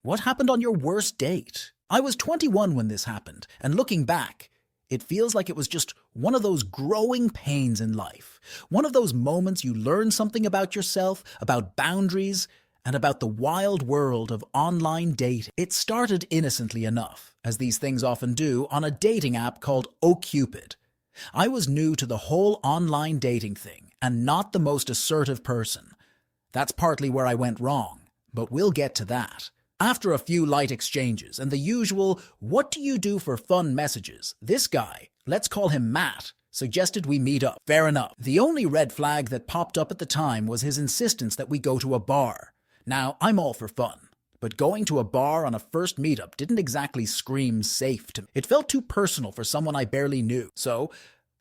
What happened on your worst date? I was 21 when this happened, and looking back, it feels like it was just one of those growing pains in life. One of those moments you learn something about yourself, about boundaries, and about the wild world of online dating. It started innocently enough, as these things often do, on a dating app called OkCupid. I was new to the whole online dating thing, and not the most assertive person. That's partly where I went wrong, but we'll get to that. After a few light exchanges and the usual "what do you do for fun" messages, this guy, let's call him Matt, suggested we meet up. Fair enough. The only red flag that popped up at the time was his insistence that we go to a bar. Now, I'm all for fun, but going to a bar on a first meetup didn't exactly scream safe to me. It felt too personal for someone I barely knew, so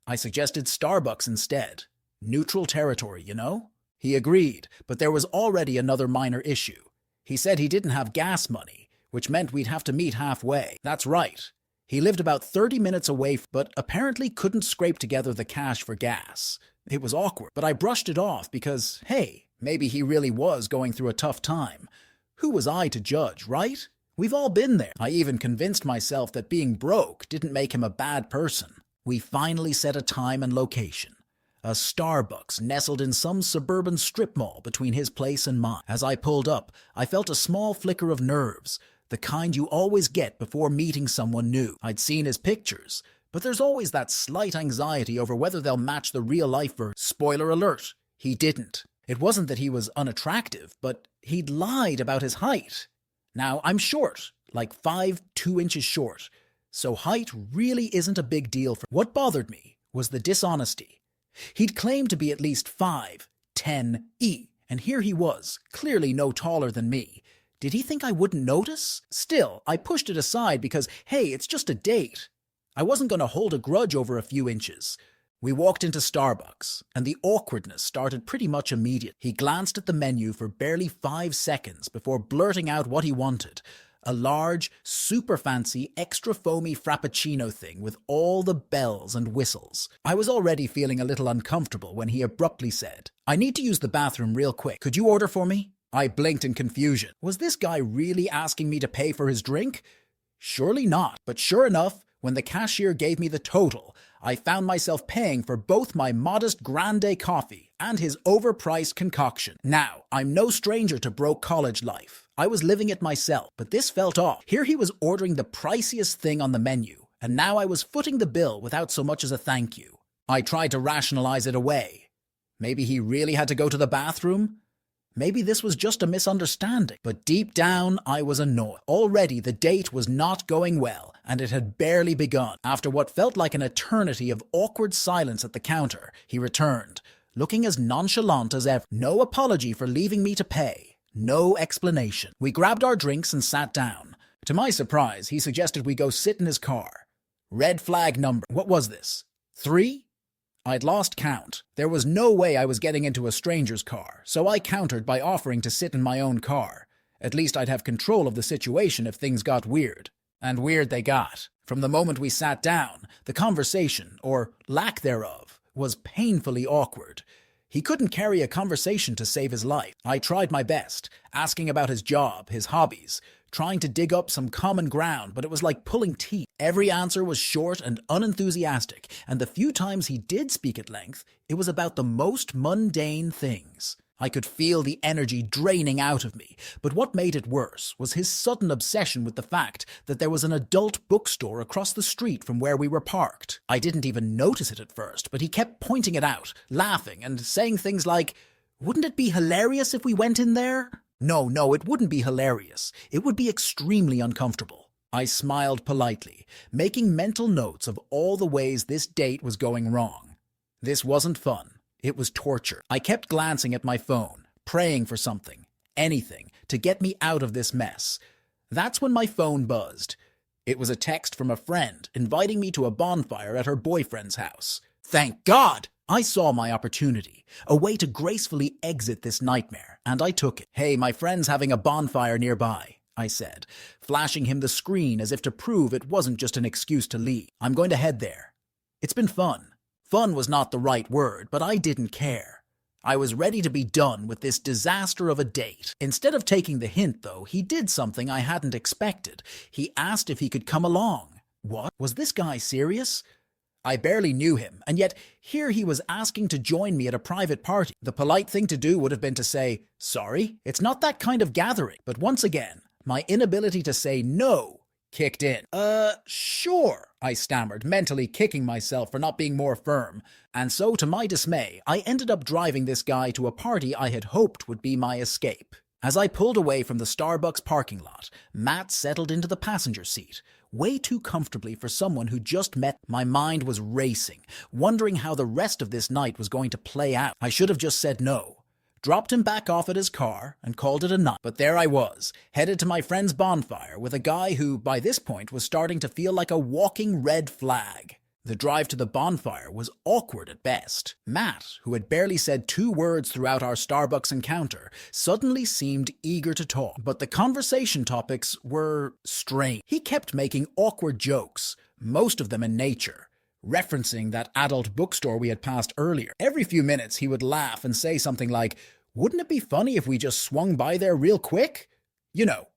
I suggested Starbucks instead. Neutral territory, you know? He agreed, but there was already another minor issue. He said he didn't have gas money, which meant we'd have to meet halfway. That's right. He lived about 30 minutes away, but apparently couldn't scrape together the cash for gas. It was awkward, but I brushed it off because, hey, maybe he really was going through a tough time. Who was I to judge, right? We've all been there. I even convinced myself that being broke didn't make him a bad person. We finally set a time and location. A Starbucks nestled in some suburban strip mall between his place and mine. As I pulled up, I felt a small flicker of nerves, the kind you always get before meeting someone new. I'd seen his pictures, but there's always that slight anxiety over whether they'll match the real-life version. Spoiler alert, he didn't. It wasn't that he was unattractive, but he'd lied about his height. Now, I'm short, like 5'2" short, so height really isn't a big deal for me. What bothered me was the dishonesty. He'd claimed to be at least 5'10", and here he was, clearly no taller than me. Did he think I wouldn't notice? Still, I pushed it aside because, hey, it's just a date. I wasn't going to hold a grudge over a few inches. We walked into Starbucks, and the awkwardness started pretty much immediately. He glanced at the menu for barely 5 seconds before blurting out what he wanted. A large, super fancy, extra foamy frappuccino thing with all the bells and whistles. I was already feeling a little uncomfortable when he abruptly said, "I need to use the bathroom real quick. Could you order for me?" I blinked in confusion. Was this guy really asking me to pay for his drink? Surely not. But sure enough, when the cashier gave me the total, I found myself paying for both my modest grande coffee and his overpriced concoction. Now, I'm no stranger to broke college life. I was living it myself, but this felt off. Here he was ordering the priciest thing on the menu, and now I was footing the bill without so much as a thank you. I tried to rationalize it away. Maybe he really had to go to the bathroom? Maybe this was just a misunderstanding. But deep down, I was annoyed. Already the date was not going well, and it had barely begun. After what felt like an eternity of awkward silence at the counter, he returned, looking as nonchalant as ever. No apology for leaving me to pay. No explanation. We grabbed our drinks and sat down. To my surprise, he suggested we go sit in his car. Red flag number. What was this? 3? I'd lost count. There was no way I was getting into a stranger's car, so I countered by offering to sit in my own car. At least I'd have control of the situation if things got weird. And weird they got. From the moment we sat down, the conversation, or lack thereof, was painfully awkward. He couldn't carry a conversation to save his life. I tried my best, asking about his job, his hobbies, trying to dig up some common ground, but it was like pulling teeth. Every answer was short and unenthusiastic, and the few times he did speak at length, it was about the most mundane things. I could feel the energy draining out of me, but what made it worse was his sudden obsession with the fact that there was an adult bookstore across the street from where we were parked. I didn't even notice it at first, but he kept pointing it out, laughing, and saying things like, "Wouldn't it be hilarious if we went in there?" No, it wouldn't be hilarious. It would be extremely uncomfortable. I smiled politely, making mental notes of all the ways this date was going wrong. This wasn't fun. It was torture. I kept glancing at my phone, praying for something, anything, to get me out of this mess. That's when my phone buzzed. It was a text from a friend inviting me to a bonfire at her boyfriend's house. Thank God! I saw my opportunity, a way to gracefully exit this nightmare, and I took it. "Hey, my friend's having a bonfire nearby," I said, flashing him the screen as if to prove it wasn't just an excuse to leave. "I'm going to head there. It's been fun." Fun was not the right word, but I didn't care. I was ready to be done with this disaster of a date. Instead of taking the hint, though, he did something I hadn't expected. He asked if he could come along. What? Was this guy serious? I barely knew him, and yet here he was asking to join me at a private party. The polite thing to do would have been to say, "Sorry, it's not that kind of gathering." But once again, my inability to say no kicked in. Sure, I stammered, mentally kicking myself for not being more firm. And so, to my dismay, I ended up driving this guy to a party I had hoped would be my escape. As I pulled away from the Starbucks parking lot, Matt settled into the passenger seat, way too comfortably for someone who just met. My mind was racing, wondering how the rest of this night was going to play out. I should have just said no, dropped him back off at his car, and called it a night. But there I was, headed to my friend's bonfire with a guy who, by this point, was starting to feel like a walking red flag. The drive to the bonfire was awkward at best. Matt, who had barely said 2 words throughout our Starbucks encounter, suddenly seemed eager to talk. But the conversation topics were strange. He kept making awkward jokes, most of them in nature, referencing that adult bookstore we had passed earlier. Every few minutes he would laugh and say something like, "Wouldn't it be funny if we just swung by there real quick? You know,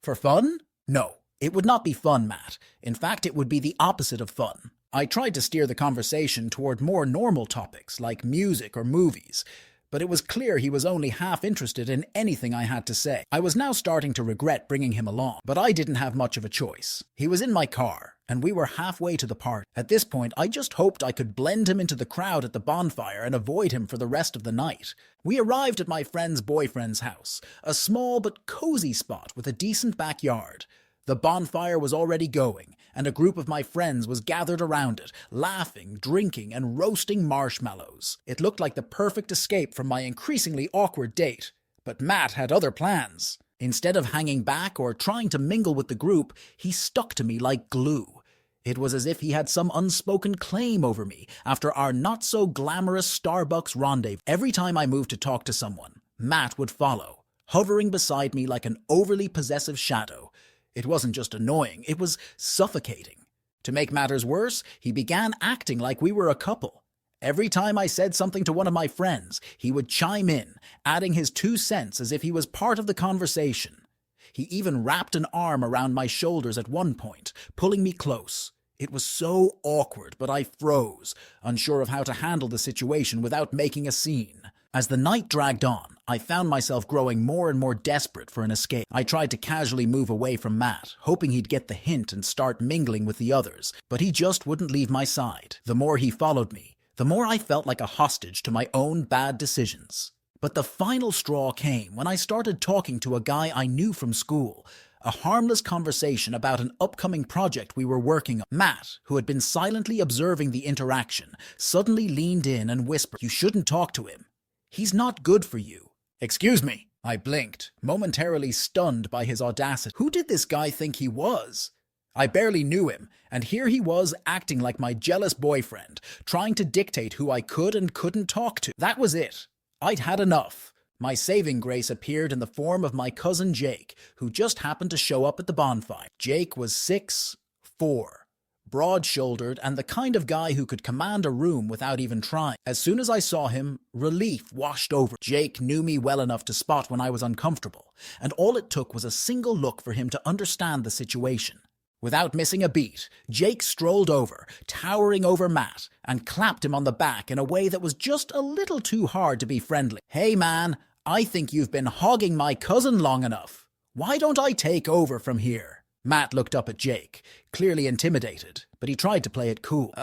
for fun?" No, it would not be fun, Matt. In fact, it would be the opposite of fun. I tried to steer the conversation toward more normal topics like music or movies, but it was clear he was only half interested in anything I had to say. I was now starting to regret bringing him along, but I didn't have much of a choice. He was in my car, and we were halfway to the party. At this point, I just hoped I could blend him into the crowd at the bonfire and avoid him for the rest of the night. We arrived at my friend's boyfriend's house, a small but cozy spot with a decent backyard. The bonfire was already going, and a group of my friends was gathered around it, laughing, drinking, and roasting marshmallows. It looked like the perfect escape from my increasingly awkward date. But Matt had other plans. Instead of hanging back or trying to mingle with the group, he stuck to me like glue. It was as if he had some unspoken claim over me after our not-so-glamorous Starbucks rendezvous. Every time I moved to talk to someone, Matt would follow, hovering beside me like an overly possessive shadow. It wasn't just annoying, it was suffocating. To make matters worse, he began acting like we were a couple. Every time I said something to one of my friends, he would chime in, adding his 2 cents as if he was part of the conversation. He even wrapped an arm around my shoulders at one point, pulling me close. It was so awkward, but I froze, unsure of how to handle the situation without making a scene. As the night dragged on, I found myself growing more and more desperate for an escape. I tried to casually move away from Matt, hoping he'd get the hint and start mingling with the others, but he just wouldn't leave my side. The more he followed me, the more I felt like a hostage to my own bad decisions. But the final straw came when I started talking to a guy I knew from school, a harmless conversation about an upcoming project we were working on. Matt, who had been silently observing the interaction, suddenly leaned in and whispered, "You shouldn't talk to him. He's not good for you." "Excuse me," I blinked, momentarily stunned by his audacity. Who did this guy think he was? I barely knew him, and here he was acting like my jealous boyfriend, trying to dictate who I could and couldn't talk to. That was it. I'd had enough. My saving grace appeared in the form of my cousin Jake, who just happened to show up at the bonfire. Jake was 6'4", broad-shouldered, and the kind of guy who could command a room without even trying. As soon as I saw him, relief washed over. Jake knew me well enough to spot when I was uncomfortable, and all it took was a single look for him to understand the situation. Without missing a beat, Jake strolled over, towering over Matt, and clapped him on the back in a way that was just a little too hard to be friendly. "Hey man, I think you've been hogging my cousin long enough. Why don't I take over from here?" Matt looked up at Jake, clearly intimidated, but he tried to play it cool.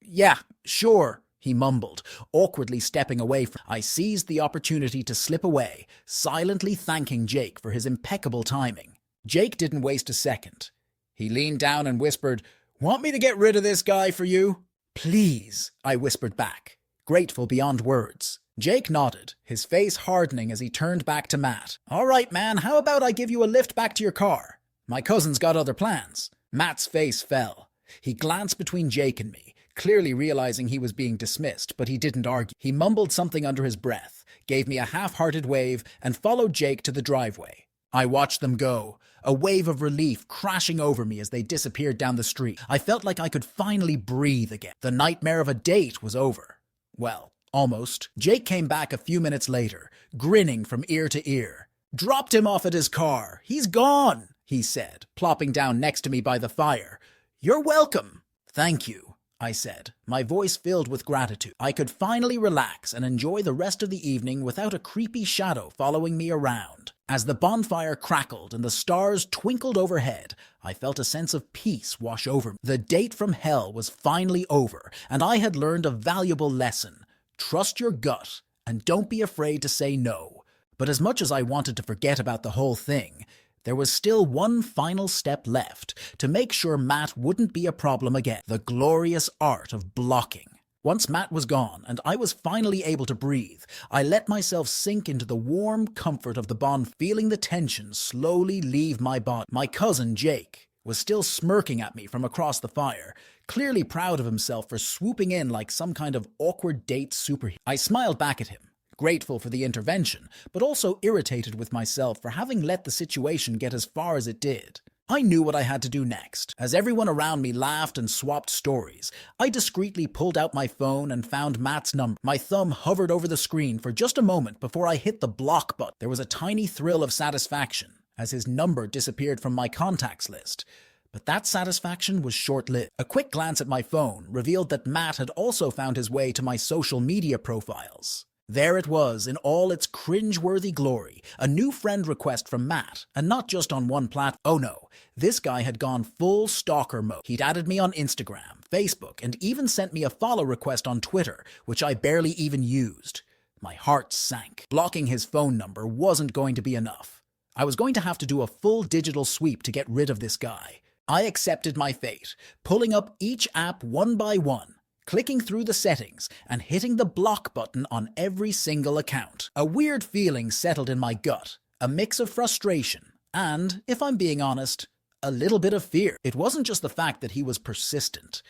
Yeah, sure," he mumbled, awkwardly stepping away from. I seized the opportunity to slip away, silently thanking Jake for his impeccable timing. Jake didn't waste a second. He leaned down and whispered, "Want me to get rid of this guy for you?" "Please," I whispered back, grateful beyond words. Jake nodded, his face hardening as he turned back to Matt. "All right, man, how about I give you a lift back to your car? My cousin's got other plans." Matt's face fell. He glanced between Jake and me, clearly realizing he was being dismissed, but he didn't argue. He mumbled something under his breath, gave me a half-hearted wave, and followed Jake to the driveway. I watched them go, a wave of relief crashing over me as they disappeared down the street. I felt like I could finally breathe again. The nightmare of a date was over. Well, Almost. Jake came back a few minutes later, grinning from ear to ear. "Dropped him off at his car. He's gone," he said, plopping down next to me by the fire. "You're welcome." "Thank you," I said, my voice filled with gratitude. I could finally relax and enjoy the rest of the evening without a creepy shadow following me around. As the bonfire crackled and the stars twinkled overhead, I felt a sense of peace wash over me. The date from hell was finally over, and I had learned a valuable lesson. Trust your gut, and don't be afraid to say no. But as much as I wanted to forget about the whole thing, there was still one final step left to make sure Matt wouldn't be a problem again. The glorious art of blocking. Once Matt was gone and I was finally able to breathe, I let myself sink into the warm comfort of the bond, feeling the tension slowly leave my body. My cousin, Jake, was still smirking at me from across the fire, clearly proud of himself for swooping in like some kind of awkward date superhero. I smiled back at him, grateful for the intervention, but also irritated with myself for having let the situation get as far as it did. I knew what I had to do next. As everyone around me laughed and swapped stories, I discreetly pulled out my phone and found Matt's number. My thumb hovered over the screen for just a moment before I hit the block button. There was a tiny thrill of satisfaction as his number disappeared from my contacts list. But that satisfaction was short-lived. A quick glance at my phone revealed that Matt had also found his way to my social media profiles. There it was in all its cringe-worthy glory, a new friend request from Matt, and not just on one platform. Oh no, this guy had gone full stalker mode. He'd added me on Instagram, Facebook, and even sent me a follow request on Twitter, which I barely even used. My heart sank. Blocking his phone number wasn't going to be enough. I was going to have to do a full digital sweep to get rid of this guy. I accepted my fate, pulling up each app one by one, clicking through the settings, and hitting the block button on every single account. A weird feeling settled in my gut, a mix of frustration and, if I'm being honest, a little bit of fear. It wasn't just the fact that he was persistent.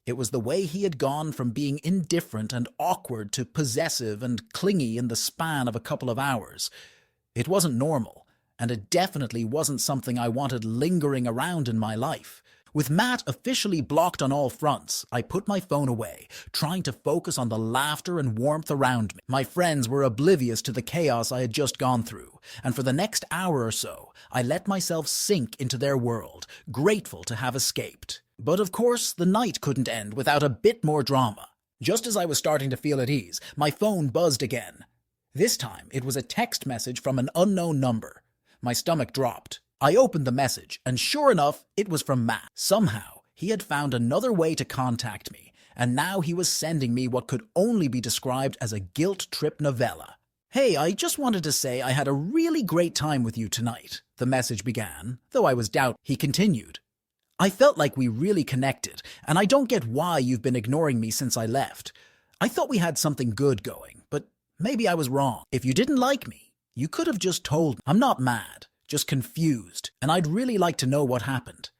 It was the way he had gone from being indifferent and awkward to possessive and clingy in the span of a couple of hours. It wasn't normal, and it definitely wasn't something I wanted lingering around in my life. With Matt officially blocked on all fronts, I put my phone away, trying to focus on the laughter and warmth around me. My friends were oblivious to the chaos I had just gone through, and for the next hour or so, I let myself sink into their world, grateful to have escaped. But of course, the night couldn't end without a bit more drama. Just as I was starting to feel at ease, my phone buzzed again. This time, it was a text message from an unknown number. My stomach dropped. I opened the message, and sure enough, it was from Matt. Somehow, he had found another way to contact me, and now he was sending me what could only be described as a guilt trip novella. "Hey, I just wanted to say I had a really great time with you tonight," the message began, though I was doubtful. He continued, "I felt like we really connected, and I don't get why you've been ignoring me since I left. I thought we had something good going, but maybe I was wrong. If you didn't like me, you could have just told me. I'm not mad. Just confused, and I'd really like to know what happened.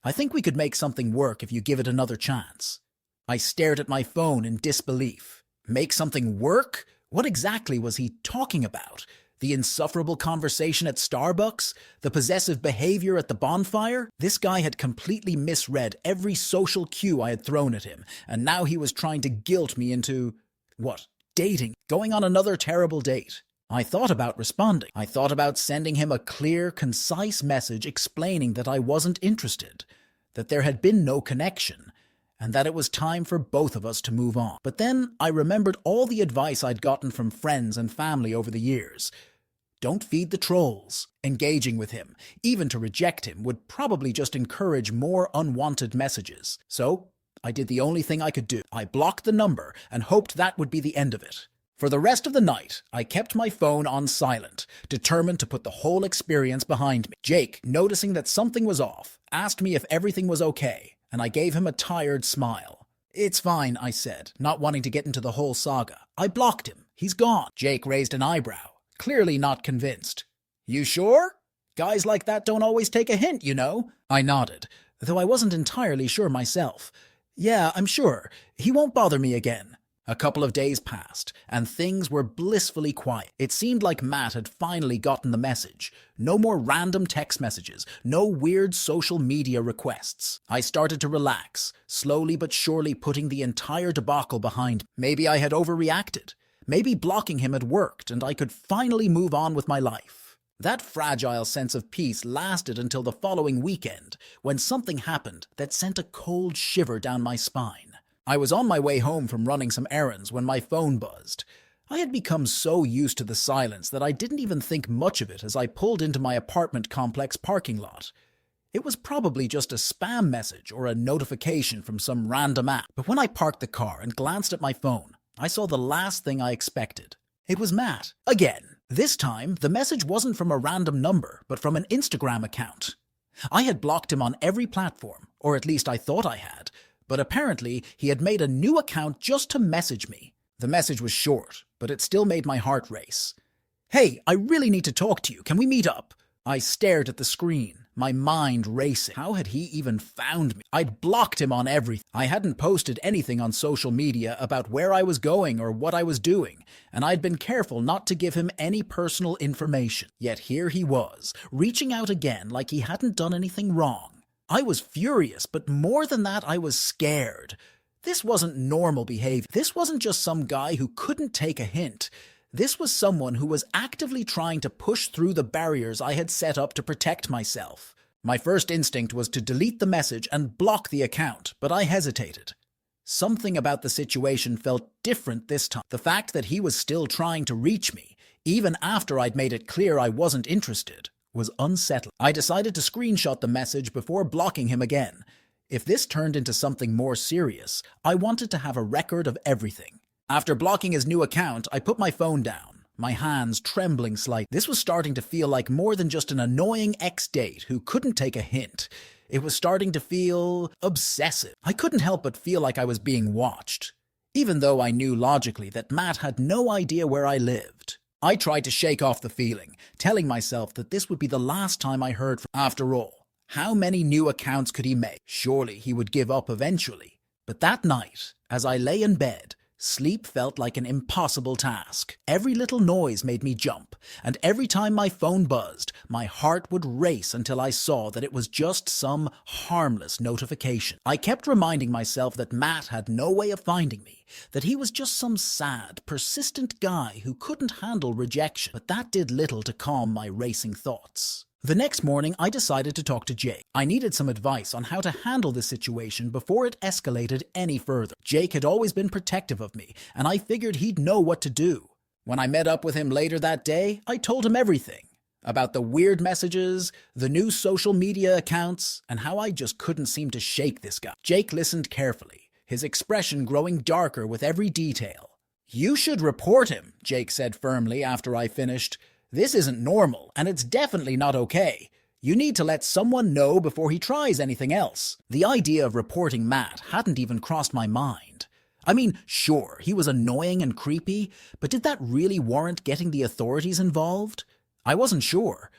I think we could make something work if you give it another chance." I stared at my phone in disbelief. Make something work? What exactly was he talking about? The insufferable conversation at Starbucks? The possessive behavior at the bonfire? This guy had completely misread every social cue I had thrown at him, and now he was trying to guilt me into, what, dating? Going on another terrible date. I thought about responding. I thought about sending him a clear, concise message explaining that I wasn't interested, that there had been no connection, and that it was time for both of us to move on. But then I remembered all the advice I'd gotten from friends and family over the years. Don't feed the trolls. Engaging with him, even to reject him, would probably just encourage more unwanted messages. So I did the only thing I could do. I blocked the number and hoped that would be the end of it. For the rest of the night, I kept my phone on silent, determined to put the whole experience behind me. Jake, noticing that something was off, asked me if everything was okay, and I gave him a tired smile. "It's fine," I said, not wanting to get into the whole saga. "I blocked him. He's gone." Jake raised an eyebrow, clearly not convinced. "You sure? Guys like that don't always take a hint, you know." I nodded, though I wasn't entirely sure myself. "Yeah, I'm sure. He won't bother me again." A couple of days passed, and things were blissfully quiet. It seemed like Matt had finally gotten the message. No more random text messages, no weird social media requests. I started to relax, slowly but surely putting the entire debacle behind me. Maybe I had overreacted. Maybe blocking him had worked, and I could finally move on with my life. That fragile sense of peace lasted until the following weekend, when something happened that sent a cold shiver down my spine. I was on my way home from running some errands when my phone buzzed. I had become so used to the silence that I didn't even think much of it as I pulled into my apartment complex parking lot. It was probably just a spam message or a notification from some random app. But when I parked the car and glanced at my phone, I saw the last thing I expected. It was Matt. Again. This time, the message wasn't from a random number, but from an Instagram account. I had blocked him on every platform, or at least I thought I had. But apparently, he had made a new account just to message me. The message was short, but it still made my heart race. "Hey, I really need to talk to you. Can we meet up?" I stared at the screen, my mind racing. How had he even found me? I'd blocked him on everything. I hadn't posted anything on social media about where I was going or what I was doing, and I'd been careful not to give him any personal information. Yet here he was, reaching out again like he hadn't done anything wrong. I was furious, but more than that, I was scared. This wasn't normal behavior. This wasn't just some guy who couldn't take a hint. This was someone who was actively trying to push through the barriers I had set up to protect myself. My first instinct was to delete the message and block the account, but I hesitated. Something about the situation felt different this time. The fact that he was still trying to reach me, even after I'd made it clear I wasn't interested, was unsettling. I decided to screenshot the message before blocking him again. If this turned into something more serious, I wanted to have a record of everything. After blocking his new account, I put my phone down, my hands trembling slightly. This was starting to feel like more than just an annoying ex-date who couldn't take a hint. It was starting to feel obsessive. I couldn't help but feel like I was being watched, even though I knew logically that Matt had no idea where I lived. I tried to shake off the feeling, telling myself that this would be the last time I heard from him. After all, how many new accounts could he make? Surely he would give up eventually. But that night, as I lay in bed, sleep felt like an impossible task. Every little noise made me jump, and every time my phone buzzed, my heart would race until I saw that it was just some harmless notification. I kept reminding myself that Matt had no way of finding me, that he was just some sad, persistent guy who couldn't handle rejection. But that did little to calm my racing thoughts. The next morning, I decided to talk to Jake. I needed some advice on how to handle this situation before it escalated any further. Jake had always been protective of me, and I figured he'd know what to do. When I met up with him later that day, I told him everything. About the weird messages, the new social media accounts, and how I just couldn't seem to shake this guy. Jake listened carefully, his expression growing darker with every detail. "You should report him," Jake said firmly after I finished. "This isn't normal, and it's definitely not okay. You need to let someone know before he tries anything else." The idea of reporting Matt hadn't even crossed my mind. I mean, sure, he was annoying and creepy, but did that really warrant getting the authorities involved? I wasn't sure.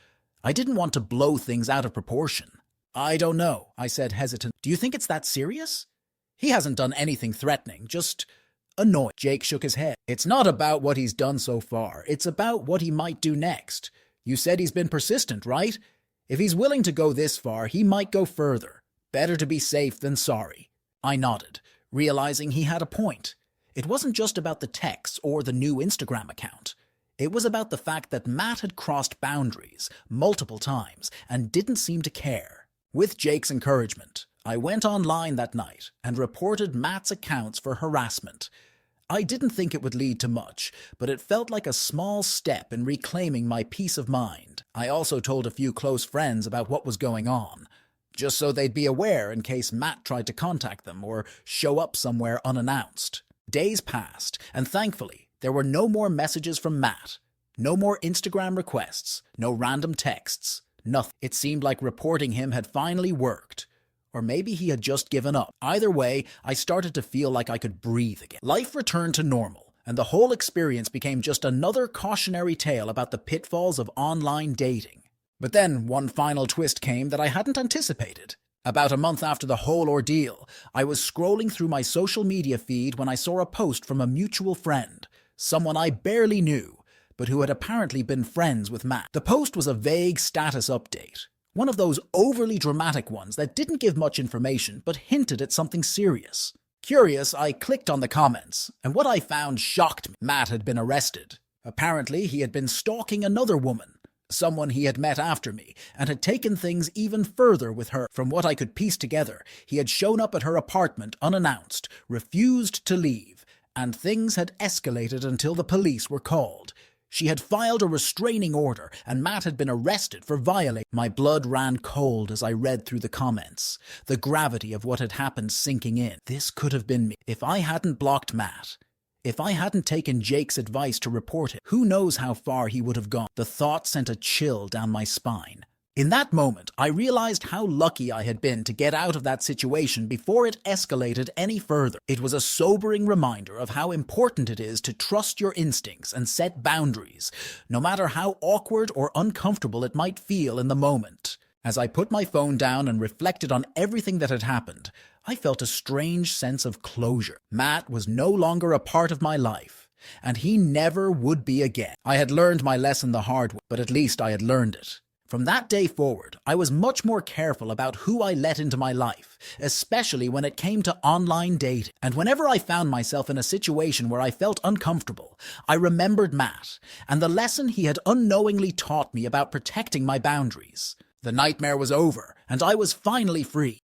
I didn't want to blow things out of proportion. "I don't know," I said hesitant. "Do you think it's that serious? He hasn't done anything threatening, just annoying." Jake shook his head. "It's not about what he's done so far. It's about what he might do next. You said he's been persistent, right? If he's willing to go this far, he might go further. Better to be safe than sorry." I nodded, realizing he had a point. It wasn't just about the texts or the new Instagram account. It was about the fact that Matt had crossed boundaries multiple times and didn't seem to care. With Jake's encouragement, I went online that night and reported Matt's accounts for harassment. I didn't think it would lead to much, but it felt like a small step in reclaiming my peace of mind. I also told a few close friends about what was going on, just so they'd be aware in case Matt tried to contact them or show up somewhere unannounced. Days passed, and thankfully, there were no more messages from Matt. No more Instagram requests, no random texts, nothing. It seemed like reporting him had finally worked. Or maybe he had just given up. Either way, I started to feel like I could breathe again. Life returned to normal, and the whole experience became just another cautionary tale about the pitfalls of online dating. But then one final twist came that I hadn't anticipated. About a month after the whole ordeal, I was scrolling through my social media feed when I saw a post from a mutual friend, someone I barely knew, but who had apparently been friends with Matt. The post was a vague status update, one of those overly dramatic ones that didn't give much information but hinted at something serious. Curious, I clicked on the comments, and what I found shocked me. Matt had been arrested. Apparently, he had been stalking another woman, someone he had met after me, and had taken things even further with her. From what I could piece together, he had shown up at her apartment unannounced, refused to leave, and things had escalated until the police were called. She had filed a restraining order, and Matt had been arrested for violating. My blood ran cold as I read through the comments, the gravity of what had happened sinking in. This could have been me. If I hadn't blocked Matt, if I hadn't taken Jake's advice to report him, who knows how far he would have gone. The thought sent a chill down my spine. In that moment, I realized how lucky I had been to get out of that situation before it escalated any further. It was a sobering reminder of how important it is to trust your instincts and set boundaries, no matter how awkward or uncomfortable it might feel in the moment. As I put my phone down and reflected on everything that had happened, I felt a strange sense of closure. Matt was no longer a part of my life, and he never would be again. I had learned my lesson the hard way, but at least I had learned it. From that day forward, I was much more careful about who I let into my life, especially when it came to online dating. And whenever I found myself in a situation where I felt uncomfortable, I remembered Matt and the lesson he had unknowingly taught me about protecting my boundaries. The nightmare was over, and I was finally free.